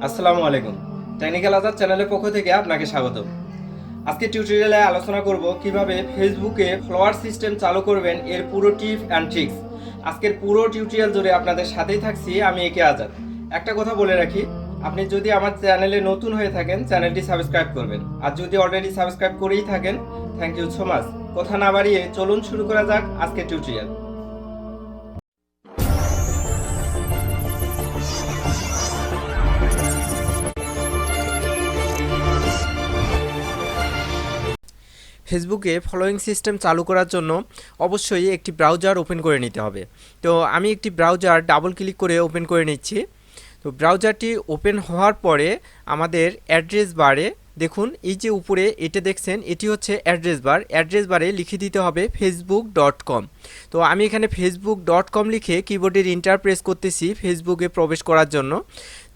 আসসালামু আলাইকুম। টেকনিক্যাল আজাদ চ্যানেলের পক্ষ থেকে আপনাকে স্বাগত। আজকে টিউটোরিয়ালে আলোচনা করব কিভাবে ফেসবুকে ফলোয়ার সিস্টেম চালু করবেন, এর পুরো টিপ অ্যান্ড ট্রিক্স। আজকের পুরো টিউটোরিয়াল জুড়ে আপনাদের সাথেই থাকছি আমি একে আজাদ। একটা কথা বলে রাখি, আপনি যদি আমার চ্যানেলে নতুন হয়ে থাকেন চ্যানেলটি সাবস্ক্রাইব করবেন, আর যদি অলরেডি সাবস্ক্রাইব করেই থাকেন থ্যাংক ইউ সো মাচ। কথা না বাড়িয়ে চলুন শুরু করা যাক আজকের টিউটোরিয়াল। ফেসবুকে ফলোয়িং সিস্টেম চালু করার জন্য অবশ্যই একটি ব্রাউজার ওপেন করে নিতে হবে। তো আমি একটি ব্রাউজার ডাবল ক্লিক করে ওপেন করে নিচ্ছি। তো ব্রাউজারটি ওপেন হওয়ার পরে আমাদের অ্যাড্রেস বারে দেখুন, এই যে উপরে এটা দেখছেন এটি হচ্ছে অ্যাড্রেস বারে লিখে দিতে হবে facebook.com। তো আমি এখানে facebook.com লিখে কিবোর্ডের ইন্টার প্রেস করতেছি ফেসবুকে প্রবেশ করার জন্য।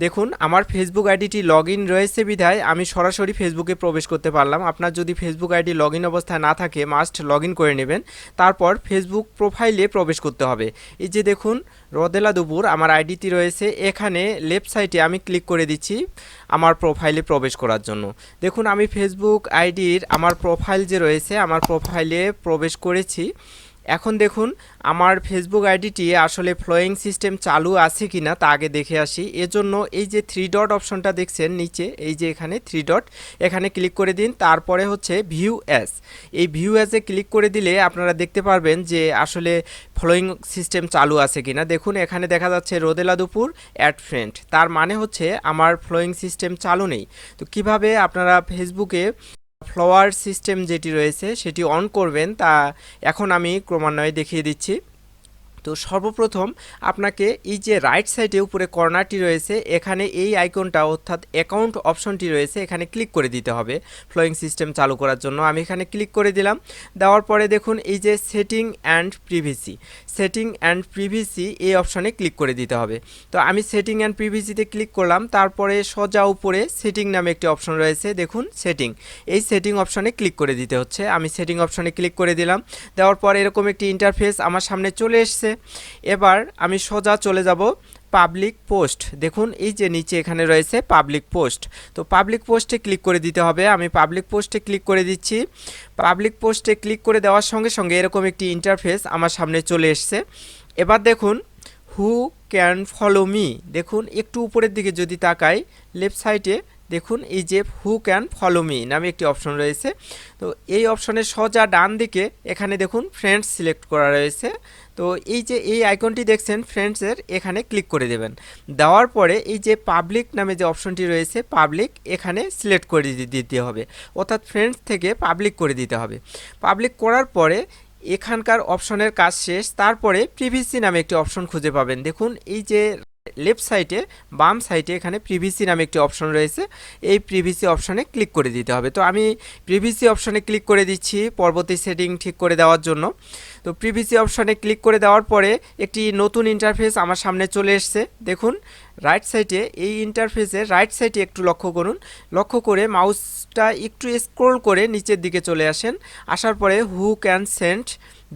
দেখুন আমার ফেসবুক আইডিটি লগ ইন রয়েছে বিধায় আমি সরাসরি ফেসবুকে প্রবেশ করতে পারলাম। আপনার যদি ফেসবুক আইডি লগ ইন অবস্থায় না থাকে মাস্ট লগ ইন করে নেবেন, তারপর ফেসবুক প্রোফাইলে প্রবেশ করতে হবে। এই যে দেখুন রদেলা দুপুর আমার আইডিটি রয়েছে, এখানে লেফট সাইডে আমি ক্লিক করে দিচ্ছি আমার প্রোফাইলে প্রবেশ করার জন্য। দেখুন আমি ফেসবুক আইডির আমার প্রোফাইল যে রয়েছে আমার প্রোফাইলে প্রবেশ করেছি। এখন দেখুন আমার ফেসবুক আইডিটি আসলে ফ্লোয়িং সিস্টেম চালু আছে কি না তা আগে দেখে আসি। এজন্য এই যে থ্রি ডট অপশনটা দেখছেন নিচে, এই যে এখানে থ্রি ডট, এখানে ক্লিক করে দিন। তারপরে হচ্ছে ভিউ অ্যাজ, এই ভিউ অ্যাজে ক্লিক করে দিলে আপনারা দেখতে পারবেন যে আসলে ফলোয়িং সিস্টেম চালু আছে কি না। দেখুন এখানে দেখা যাচ্ছে রোদেলা দুপুর অ্যাড ফ্রেন্ড, তার মানে হচ্ছে আমার ফ্লোয়িং সিস্টেম চালু নেই। তো কিভাবে আপনারা ফেসবুকে ফ্লোয়ার সিস্টেম যেটি রয়েছে সেটি অন করবেন তা এখন আমি ক্রমান্বয়ে দেখিয়ে দিচ্ছি। তো সর্বপ্রথম আপনাকে এই যে রাইট সাইডে উপরে কর্নারটি রয়েছে এখানে এই আইকনটা অর্থাৎ অ্যাকাউন্ট অপশনটি রয়েছে এখানে ক্লিক করে দিতে হবে ফ্লোয়িং সিস্টেম চালু করার জন্য। আমি এখানে ক্লিক করে দিলাম। দেওয়ার পরে দেখুন এই যে সেটিং অ্যান্ড প্রিভিসি এই অপশনে ক্লিক করে দিতে হবে। তো আমি সেটিং অ্যান্ড প্রিভিসিতে ক্লিক করলাম। তারপরে সোজা উপরে সেটিং নামে একটি অপশন রয়েছে, দেখুন সেটিং, এই সেটিং অপশনে ক্লিক করে দিতে হচ্ছে। আমি সেটিং অপশনে ক্লিক করে দিলাম। দেওয়ার পরে এরকম একটি ইন্টারফেস আমার সামনে চলে এসছে। এবার আমি সোজা চলে যাব পাবলিক পোস্ট। দেখুন এই যে নিচে এখানে রয়েছে পাবলিক পোস্ট, তো পাবলিক পোস্টে ক্লিক করে দিতে হবে। আমি পাবলিক পোস্টে ক্লিক করে দিচ্ছি। পাবলিক পোস্টে ক্লিক করে দেওয়ার সঙ্গে সঙ্গে এরকম একটি ইন্টারফেস আমার সামনে চলে এসছে। এবার দেখুন হু ক্যান ফলো মি, দেখুন একটু উপরের দিকে যদি তাকাই লেফট সাইডে দেখুন এই যে হু ক্যান ফলো মি নামে একটি অপশন রয়েছে। তো এই অপশনের সোজা ডান দিকে এখানে দেখুন ফ্রেন্ডস সিলেক্ট করা রয়েছে। তো এই যে এই আইকনটি দেখছেন ফ্রেন্ডসের, এখানে ক্লিক করে দেবেন। দেওয়ার পরে এই যে পাবলিক নামে যে অপশনটি রয়েছে পাবলিক এখানে সিলেক্ট করে দিতে হবে, অর্থাৎ ফ্রেন্ডস থেকে পাবলিক করে দিতে হবে। পাবলিক করার পরে এখানকার অপশনের কাজ শেষ। তারপরে প্রিভিসি নামে একটি অপশন খুঁজে পাবেন। দেখুন এই যে লেফট সাইডে বাম সাইডে এখানে প্রিভিসি নামে একটি অপশন রয়েছে, এই প্রিভিসি অপশনে ক্লিক করে দিতে হবে। তো আমি প্রিভিসি অপশনে ক্লিক করে দিচ্ছি পরবর্তী সেটিং ঠিক করে দেওয়ার জন্য। তো প্রিভিসি অপশনে ক্লিক করে দেওয়ার পরে একটি নতুন ইন্টারফেস আমার সামনে চলে এসছে। দেখুন রাইট সাইডে, এই ইন্টারফেসের রাইট সাইডে একটু লক্ষ্য করুন, লক্ষ্য করে মাউসটা একটু স্ক্রল করে নিচের দিকে চলে আসেন। আসার পরে হু ক্যান সেন্ড,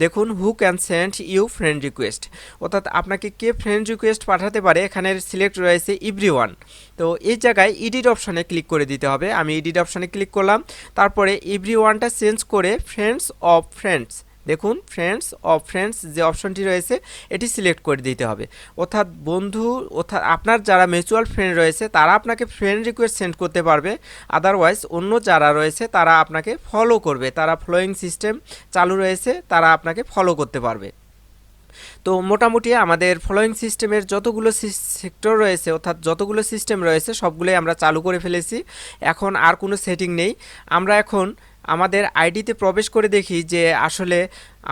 দেখুন who can send you friend request, অর্থাৎ আপনাকে কে ফ্রেন্ড রিকোয়েস্ট পাঠাতে পারে এখানে সিলেক্ট রয়েছে এভরিওয়ান। তো এই জায়গায় এডিট অপশনে ক্লিক করে দিতে হবে। আমি এডিট অপশনে ক্লিক করলাম। তারপরে এভরিওয়ানটা চেঞ্জ করে ফ্রেন্ডস অফ ফ্রেন্ডস, দেখুন ফ্রেন্ডস অফ ফ্রেন্ডস যে অপশনটি রয়েছে এটি সিলেক্ট করে দিতে হবে। অর্থাৎ বন্ধু, অর্থাৎ আপনার যারা মিউচুয়াল ফ্রেন্ড রয়েছে তারা আপনাকে ফ্রেন্ড রিকোয়েস্ট সেন্ড করতে পারবে, আদারওয়াইজ অন্য যারা রয়েছে তারা আপনাকে ফলো করবে, তারা ফলোয়িং সিস্টেম চালু রয়েছে তারা আপনাকে ফলো করতে পারবে। তো মোটামুটি আমাদের ফলোয়িং সিস্টেমের যতগুলো সেক্টর রয়েছে অর্থাৎ যতগুলো সিস্টেম রয়েছে সবগুলোই আমরা চালু করে ফেলেছি। এখন আর কোনো সেটিং নেই। আমরা এখন আমাদের আইডিতে প্রবেশ করে দেখি যে আসলে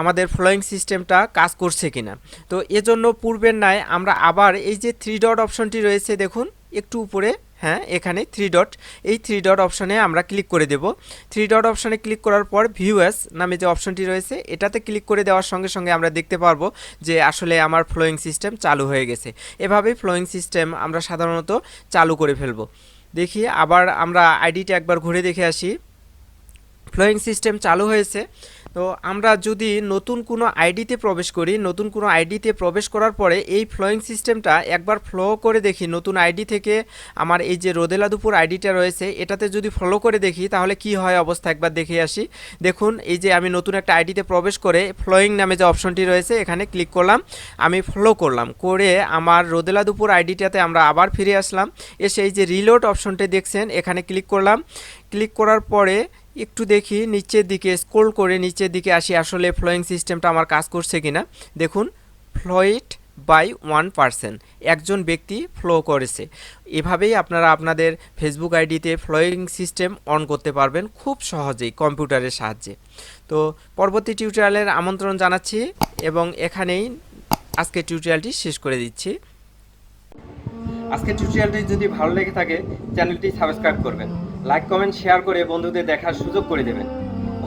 আমাদের ফলোয়িং সিস্টেমটা কাজ করছে কিনা। তো এজন্য পূর্বের ন্যায় আমরা আবার এই যে থ্রি ডট অপশনটি রয়েছে দেখুন একটু উপরে, হ্যাঁ এখানে থ্রি ডট, এই থ্রি ডট অপশনে আমরা ক্লিক করে দেব। থ্রি ডট অপশনে ক্লিক করার পর ভিউ অ্যাজ নামে যে অপশনটি রয়েছে এটাতে ক্লিক করে দেওয়ার সঙ্গে সঙ্গে আমরা দেখতে পারবো যে আসলে আমার ফ্লোয়িং সিস্টেম চালু হয়ে গেছে। এভাবেই ফ্লোয়িং সিস্টেম আমরা সাধারণত চালু করে ফেলবো। দেখি আবার আমরা আইডিটা একবার ঘুরে দেখে আসি। ফ্লোয়িং সিস্টেম চালু হয়েছে। তো আমরা যদি নতুন কোনো আইডিতে প্রবেশ করি, নতুন কোনো আইডিতে প্রবেশ করার পরে এই ফ্লোয়িং সিস্টেমটা একবার ফ্লো করে দেখি, নতুন আইডি থেকে আমার এই যে রোদেলা দুপুর আইডিটা রয়েছে এটাতে যদি ফলো করে দেখি তাহলে কি হয় অবস্থা একবার দেখে আসি। দেখুন এই যে আমি নতুন একটা আইডিতে প্রবেশ করে ফ্লোয়িং নামে যে অপশনটি রয়েছে এখানে ক্লিক করলাম, আমি ফলো করলাম, করে আমার রোদেলা দুপুর আইডিটাতে আমরা আবার ফিরে আসলাম, এসে এই যে রিলোড অপশনটি দেখছেন এখানে ক্লিক করলাম। ক্লিক করার পরে একটু দেখি নিচের দিকে স্ক্রল করে নিচের দিকে আসি আসলে ফ্লোয়িং সিস্টেমটা আমার কাজ করছে কিনা। দেখুন ফ্লোইট বাই 1%, একজন ব্যক্তি ফ্লো করেছে। এভাবেই আপনারা আপনাদের ফেসবুক আইডিতে ফ্লোয়িং সিস্টেম অন করতে পারবেন খুব সহজেই কম্পিউটারের সাহায্যে। তো পরবর্তী টিউটোরিয়ালের আমন্ত্রণ জানাচ্ছি এবং এখানেই আজকে টিউটোরিয়ালটি শেষ করে দিচ্ছি। আজকের টিউটোরিয়ালটি যদি ভালো লেগে থাকে চ্যানেলটি সাবস্ক্রাইব করবেন, লাইক কমেন্ট শেয়ার করে বন্ধুদের দেখার সুযোগ করে দেবেন।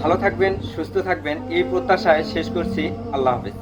ভালো থাকবেন, সুস্থ থাকবেন এই প্রত্যাশায় শেষ করছি। আল্লাহ হাফেজ।